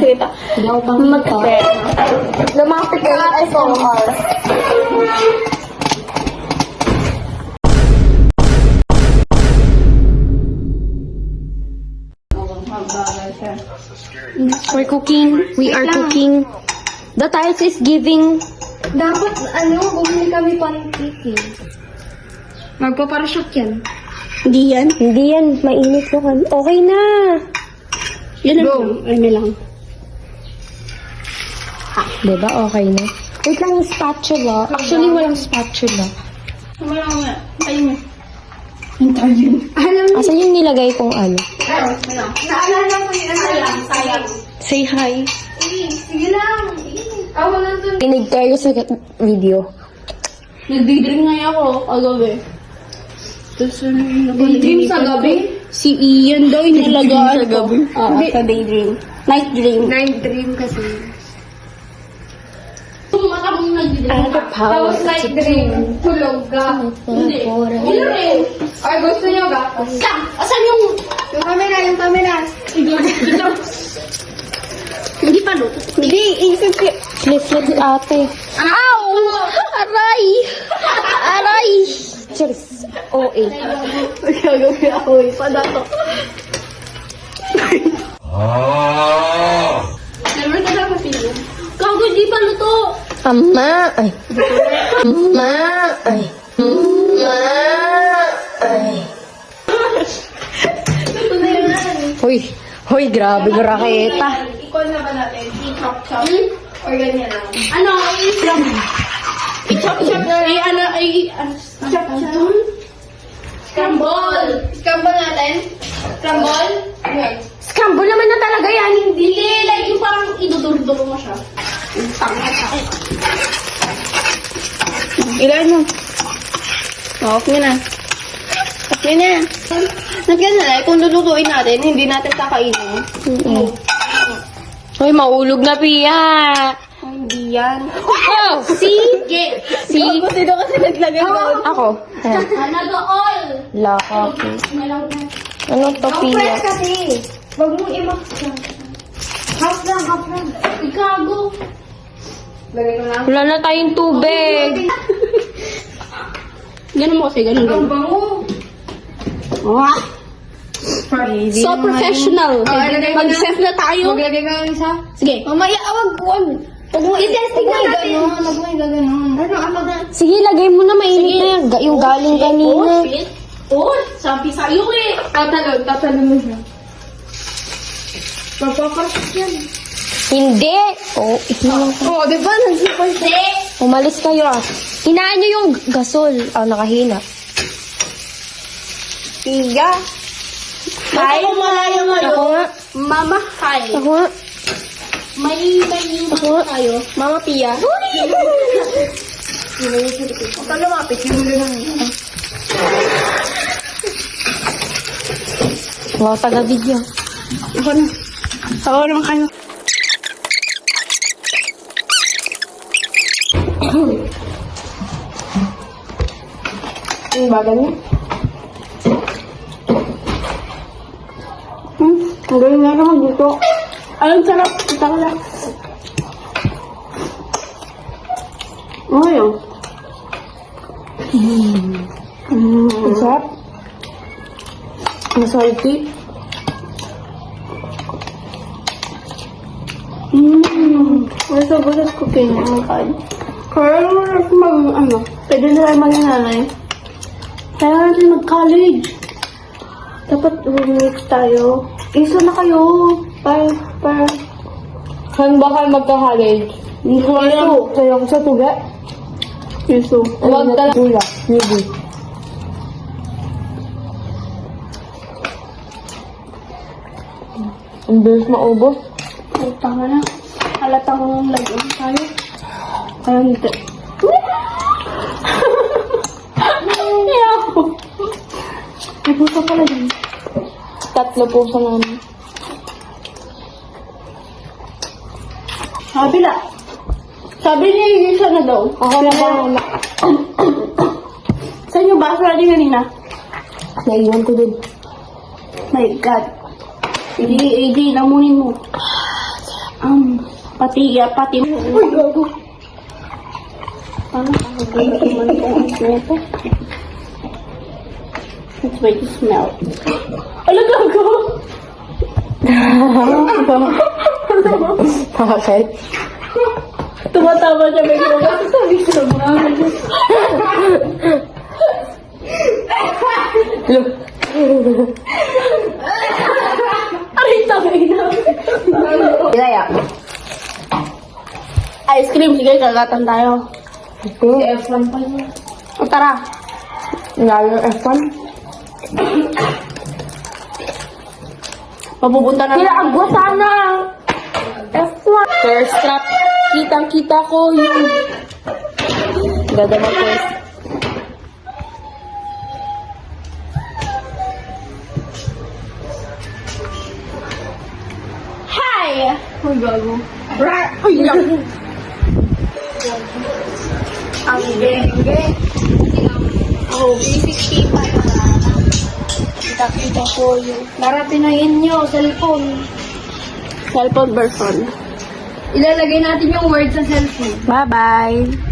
magsalita. Hindi ako makita. Lumapit ka kay SMR. We're cooking. We are cooking. The tiles is giving. Dapat, bumili kami pancake eh. Magpaparashoot yan. Hindi yan. Hindi yan. Mainit ko kami. Okay na. Yan lang. Ano lang. Diba? Okay na. Wait lang yung spatula. Actually, walang spatula. Wala nga. Ayun. Hintayin. Alam mo. Asan yung nilagay kong ano? Naalala mo yun. Sayang. Say hi. Sige lang. Awa lang dun. Kinig kayo sa video. Nagdidream nga ako kagabi. Tapos nagdidream sa gabi? Si Ian daw inalagaan sa gabi? Oo, sa daydream. Night dream. Night dream kasi. Mata mong nagdidream Ano ka. pa? Tapos night dream. Tulog ka. Hindi. Hindi rin. Ay, gusto nyo ba? Asan yung... Yung camera. Hindi pa luto. Hindi, isip ko. Flip ate. Ow! Aray! Aray! Cheers. OA. Gagawin ako eh. Padato. Never ka dapat yun. Gago, di pa luto. Ama! Ay. Ama! Ay. Ama! Ay. Luto na yun. Hoy, grabe yung raketa. Ikon na ba natin? I-chop-chop? Or ganyan lang? Ano? I-chop. I-chop-chop na lang? Chop-chop? Scramble! Scramble natin? Scramble? Okay. Scramble naman na talaga yan. Hindi, like yung parang iduduro-duro mo siya. Tangkat ako. Ilan mo? Okay na. Okay na. Nagyan na lang, kung lulutuin natin, hindi natin kakainin. Hoy, maulog na, Pia. Hindi yan. Oh, see? See? Sino kasi naglagay doon? Ako. Ayan. Nag-all! Laka. Ano to, Pia? kasi. Huwag mong i-max lang. Half lang. Ikago. Lagay ko lang. Wala na tayong tubig. Ganun mo kasi, ganun. Ang bango. Wah! So professional. Mag-chef na tayo. Maglagay ka ng isa? Sige. Mamaya, wag. Huwag mo i-testing na natin. Huwag mo i-gaganon. Ano, ako na. Sige, lagay mo na. Mainit na yan. Yung galing kanina. Sabi sa'yo eh. Tatalon mo siya. Magpaparasok yan. Hindi. Oh, Oo, di ba? Nag-super umalis kayo ah. Hinaan nyo yung gasol. Nakahina. Tiga. Hi, malayo mo. Ako nga. Mama, hi. Ako nga. May Ako nga. tayo. Mama Pia. Huwag ka lumapit. Yung ulo lang. Wow, taga-video. Ako na. Ako naman kayo. Yung bagal niya. Ang galing nga naman dito. Ang sarap. Ito ka lang. Ayun. Ang sarap. Ang salty. We're so good at cooking. Oh my God. Kaya naman pwede na tayo maging nanay. Kaya natin mag-college. Dapat roommates tayo. Iso na kayo. Para. Saan ba kayo magka-college? Iso. Sa'yo ko sa tuga? Iso. Huwag talaga. Maybe. Ang bilis maubos. Ay, tama na. Halatang lagyan tayo. Kaya hindi. May puso pala dyan. 3 puso namin. Kabila. Sabi niya yung isa na daw. Ako na ba? Saan yung baso natin kanina? Naiwan ko dun. My God. AJ, lamunin mo. Pati. Uy, gago. Paano ako man itong ito? Let's wait to smell. Ala, gago! Bakit? Tumatawa siya, may gawa. Sabi ko naman. Aray, tangay na. Ilaya. Ice cream, sige, kagatan tayo. F1 pa yun. O, tara. Lalo F1. Papupunta na. Kaya agwa sana. F1. First trap. Kitang-kita ko yung dadama first. Hi! Uy, gago. Uy, gago. Ang genge. Oh, 360 pa yun. Kita ko yung Narapinayin nyo, cellphone. cellphone version. Ilalagay natin yung word sa cellphone. Bye-bye.